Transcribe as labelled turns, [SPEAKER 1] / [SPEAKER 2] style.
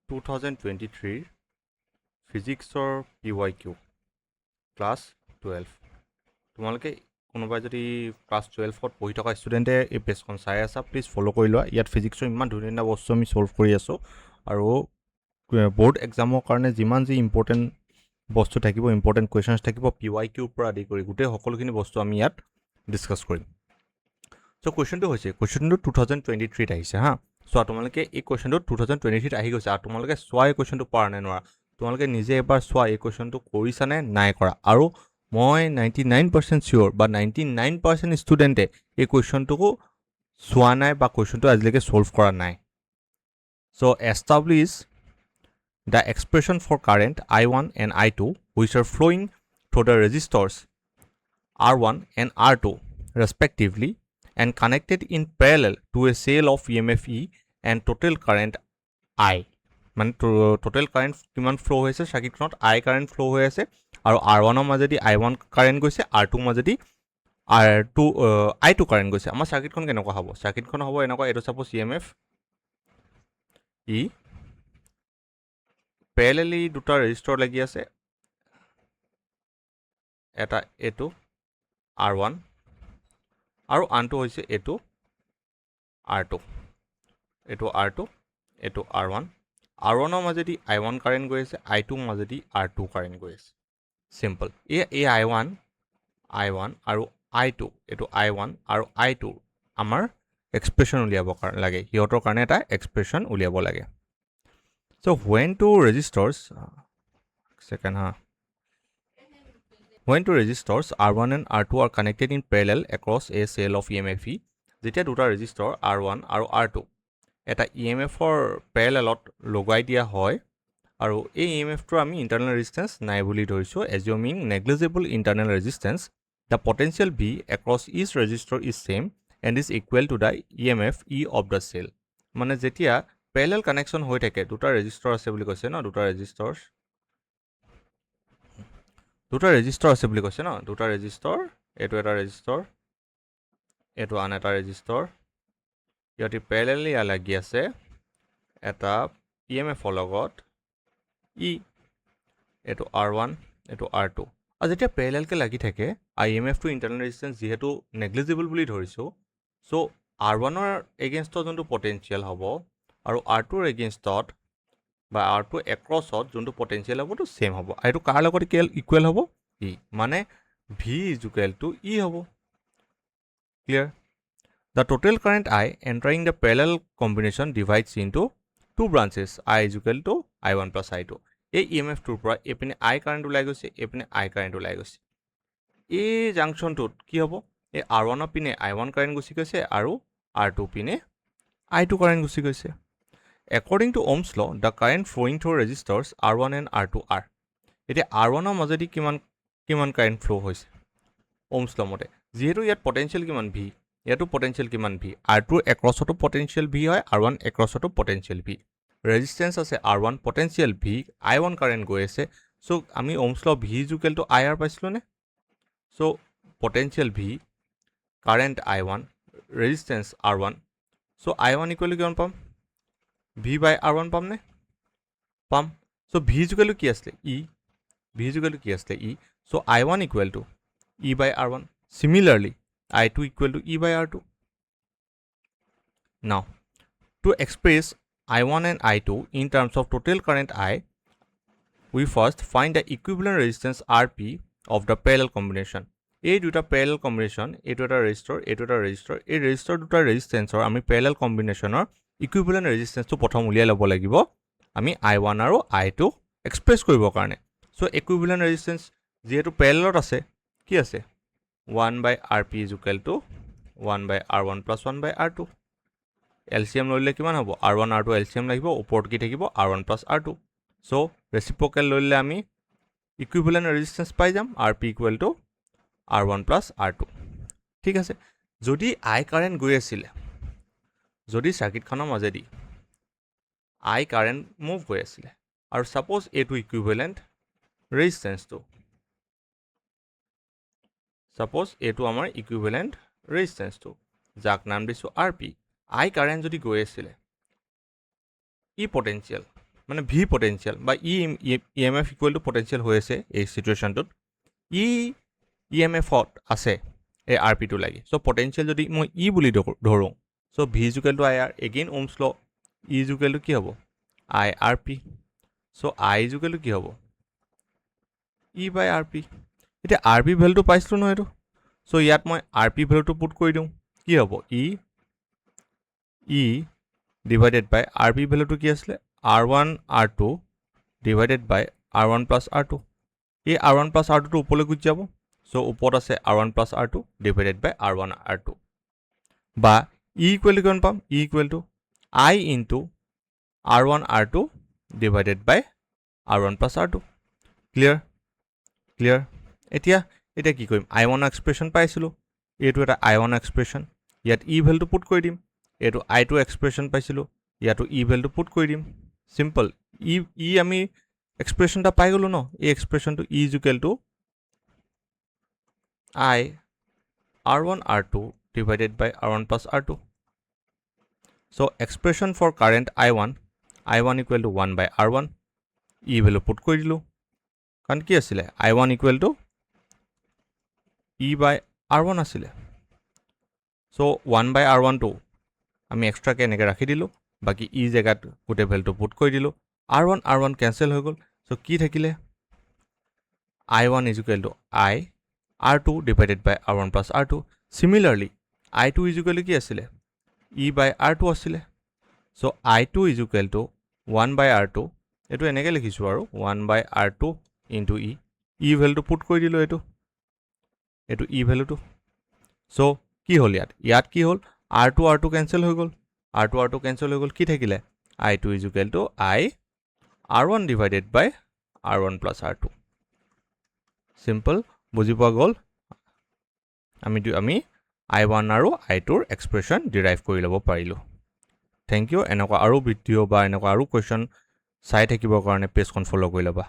[SPEAKER 1] 2023 ফিজিক্সৰ PYQ class 12 তোমালোকে কোনোবাই যদি ক্লাছ 12ত পঢ়ি থকা ষ্টুডেণ্টে এই পেজখন চাই আছা প্লিজ ফ'ল' কৰি লোৱা ইয়াত ফিজিক্সৰ ইমান ধুনীয়া ধুনীয়া বস্তু আমি ছল্ভ কৰি আছোঁ আৰু ব'ৰ্ড এক্সামৰ কাৰণে যিমান যি ইম্পৰ্টেণ্ট বস্তু থাকিব ইম্পৰ্টেণ্ট কুৱেশ্যনছ থাকিব PYQৰ পৰা আদি কৰি গোটেই সকলোখিনি বস্তু আমি ইয়াত ডিছকাছ কৰিম চ' কুৱেশ্যনটো হৈছে কুৱেশ্যনটো 2023ত আহিছে হা চোৱা তোমালোকে এই কুৱেশ্যনটো 2023ত আহি গৈছে আৰু তোমালোকে চোৱা এই কুৱেশ্যনটো পৰা নে নোৱাৰা তোমালোকে নিজে এবাৰ চোৱা এই কুৱেশ্যনটো কৰিছানে নাই কৰা আৰু মই 99% চিয়'ৰ বা 99% ষ্টুডেণ্টে এই কুৱেশ্যনটোকো চোৱা নাই বা কুৱেশ্যনটো আজিলৈকে ছল্ভ কৰা নাই so' establish the expression for current I1 and I2 which are flowing through the resistors R1 and R2 respectively and connected in parallel to a cell of EMF E and total current I মানে total current কিমান ফ্ল' হৈ আছে চাৰ্কিটখনত I current ফ্ল' হৈ আছে আৰু R1ৰ মাজেদি I1 কাৰেণ্ট গৈছে R2ৰ মাজেদি I2 কাৰেণ্ট গৈছে আমাৰ চাৰ্কিটখন কেনেকুৱা হ'ব চাৰ্কিটখন হ'ব এনেকুৱা এইটো চাপ'জ EMF E পেৰেলেলি দুটা ৰেজিষ্টৰ লাগি আছে এটা এইটো R1 আৰু আনটো হৈছে এইটো R2 এইটো R2 এইটো R1 R1ৰ মাজেদি I1 কাৰেণ্ট গৈ আছে I2ৰ মাজেদি R2 কাৰেণ্ট গৈ আছে চিম্পল এই I1 আৰু I2 এইটো I1 আৰু I2 আমাৰ এক্সপ্ৰেশ্যন উলিয়াব লাগে সিহঁতৰ কাৰণে এটা এক্সপ্ৰেশ্যন উলিয়াব লাগে চ' when two resistors R1 and R2 are connected in parallel across a cell of EMF E যেতিয়া দুটা ৰেজিষ্টৰ R1 আৰু R2 এটা EMFৰ পেৰেলেলত লগাই দিয়া হয় আৰু এই EMFটোৰ আমি ইণ্টাৰনেল ৰেজিষ্টেঞ্চ নাই বুলি ধৰিছোঁ assuming negligible internal resistance the potential V across each resistor is same and is equal to the EMF E of the cell মানে যেতিয়া পেৰেলেল কানেকশ্যন হৈ থাকে দুটা ৰেজিষ্টৰ আছে বুলি কৈছে ন দুটা ৰেজিষ্টৰ আছে বুলি কৈছে ন দুটা ৰেজিষ্টৰ এইটো এটা ৰেজিষ্টৰ এইটো আন এটা ৰেজিষ্টৰ ইহঁতি পেৰেলেলি লাগি আছে এটা EMFৰ লগত E এইটো R1 এইটো R2 আৰু যেতিয়া পেৰেলেলকৈ লাগি থাকে IMFটো ইণ্টাৰনেল ৰেজিষ্টেঞ্চ যিহেতু নেগলিজিবল বুলি ধৰিছোঁ চ' R1ৰ এগেইনষ্টত যোনটো পটেঞ্চিয়েল হ'ব আৰু R2ৰ এগেইনষ্টত বা R2 এক্ৰছত যোনটো পটেঞ্চিয়েল হ'বতো ছেম হ'ব আৰু এইটো কাৰ লগত ইকুৱেল হ'ব E মানে V ইকুৱেল টু E হ'ব clear the total current I entering the parallel combination divides into two branches I equal to I1 plus I2 এই EMFটোৰ পৰা এইপিনে I কাৰেণ্ট ওলাই গৈছে এইপিনে I কাৰেণ্ট ওলাই গৈছে এই জাংচনটোত কি হ'ব এই R1ৰ পিনে I1 কাৰেণ্ট গুচি গৈছে আৰু R2 পিনে I2 কাৰেণ্ট গুচি গৈছে According to Ohm's law, the current flowing through resistors R1 and R2 are. এতিয়া R1ৰ মাজেদি কিমান কাৰেণ্ট ফ্ল' হৈছে Ohm's law মতে যিহেতু ইয়াত পটেঞ্চিয়েল কিমান V ইয়াতো পটেঞ্চিয়েল কিমান V R2 এক্ৰছতো পটেঞ্চিয়েল V হয় R1 এক্ৰছতো পটেঞ্চিয়েল V ৰেজিষ্টেঞ্চ আছে R1 potential V I1 current গৈ আছে চ' আমি Ohm's law V equal to IR পাইছিলোঁ নে so' potential V current I1 resistance R1 so' I1 equal to কিমান পাম V by R1 পাম নে পাম চ' V ইকুৱেল টু কি আছিলে E V ইকুৱেল টু কি আছিলে E so' I1 equal to E by R1 similarly I2 equal to E by R2 now to express I1 and I2 in terms of total current I we first find the equivalent resistance RP of the parallel combination এই দুটা parallel combination এইটো এটা resistor এইটো এটা resistor এই resistor দুটা ৰেজিষ্টেঞ্চৰ আমি parallel combinationৰ equivalent ৰেজিষ্টেঞ্চটো প্ৰথম উলিয়াই ল'ব লাগিব আমি I1 আৰু I2 এক্সপ্ৰেছ কৰিবৰ কাৰণে চ' ইকুইভেলেণ্ট ৰেজিষ্টেঞ্চ যিহেতু পেৰেলেলত আছে কি আছে 1 by RP is equal to 1 by R1 plus 1 by R2 LCM ললে কিমান হ'ব R1 R2 LCM লাগিব ওপৰত কি থাকিব R1 plus R2 চ' ৰেচিপ্ৰকেল ললে আমি ইকুইভেলেণ্ট ৰেজিষ্টেঞ্চ পাই যাম RP equal to R1 plus R2 ঠিক আছে যদি I কাৰেণ্ট গৈ আছিলে যদি চাৰ্কিটখনৰ মাজেদি I কাৰেণ্ট মুভ হৈ আছিলে আৰু সাপোজ এইটো ইকুইভেলেণ্ট ৰেজিষ্টেঞ্চটো সাপোজ এইটো আমাৰ ইকুইভেলেণ্ট ৰেজিষ্টেঞ্চটো যাক নাম দিছোঁ RP I কাৰেণ্ট যদি গৈ আছিলে ই পটেঞ্চিয়েল মানে ভি পটেনচিয়েল বা EMF ইকুৱেল টু পটেনচিয়েল হৈ আছে এই চিটুৱেশ্যনটোত EMFত আছে এই আৰ পিটো লাগি চ' পটেনচিয়েল যদি মই বুলি ধৰোঁ so' V equal to I R again Ohm's law equal to কি হ'ব I R P so' I equal to কি হ'ব বাই আৰ পি এতিয়া আৰ পি ভেলুটো পাইছিলোঁ নহয় এইটো চ' ইয়াত মই আৰ পি ভেলুটো পুট কৰি দিওঁ কি হ'ব ডিভাইডেড বাই আৰ পি ভেলুটো কি আছিলে R1 R2 divided by R1 plus R2 এই R1 প্লাছ R2টো ওপৰলৈ গুচি যাব চ' ওপৰত আছে R1 plus R2 divided by R1 R2 বা ইকুৱেল টু কিমান পাম equal to I into R1 R2 divided by R1 plus R2 clear এতিয়া কি কৰিম I1 এক্সপ্ৰেশ্যন পাইছিলোঁ এইটো এটা I1 এক্সপ্ৰেশ্যন ইয়াত ভেলুটো পুট কৰি দিম এইটো I2 এক্সপ্ৰেশ্যন পাইছিলোঁ ইয়াতো ভেলুটো পুট কৰি দিম সিম্পল আমি এক্সপ্ৰেশ্যন এটা পাই গ'লোঁ ন এই এক্সপ্ৰেশ্যনটো equal to I R1 R2 divided by R1 plus R2 so expression for current I1 equal to 1 by R1 value put কৰি দিলোঁ কাৰণ কি আছিলে I1 equal to by R1 আছিলে so 1 by R1 টো আমি এক্সট্ৰাকে এনেকৈ ৰাখি দিলোঁ বাকি জেগাত গোটেই ভেলুটো পুট কৰি দিলোঁ R1 কেনচেল হৈ গ'ল চ' কি থাকিলে I1 is equal to I R2 divided by R1 plus R2 similarly I2 is equal to কি আছিলে by R2 আছিলে so I2 is equal to 1 by R2 এইটো এনেকৈ লিখিছোঁ আৰু 1 by R2 into ভেলুটো পুট কৰি দিলোঁ এইটো ভেলুটো চ' কি হ'ল ইয়াত কি হ'ল R2 কেনচেল হৈ গ'ল R2 কেনচেল হৈ গ'ল কি থাকিলে I2 is equal to I R1 divided by R1 plus R2 simple বুজি পোৱা গ'ল আমি I1 আৰু I2ৰ এক্সপ্ৰেশ্যন ডিৰাইভ কৰি ল'ব পাৰিলোঁ থেংক ইউ এনেকুৱা আৰু ভিডিঅ' বা এনেকুৱা আৰু কুৱেশ্যন চাই থাকিবৰ কাৰণে পেজখন ফ'ল' কৰি ল'বা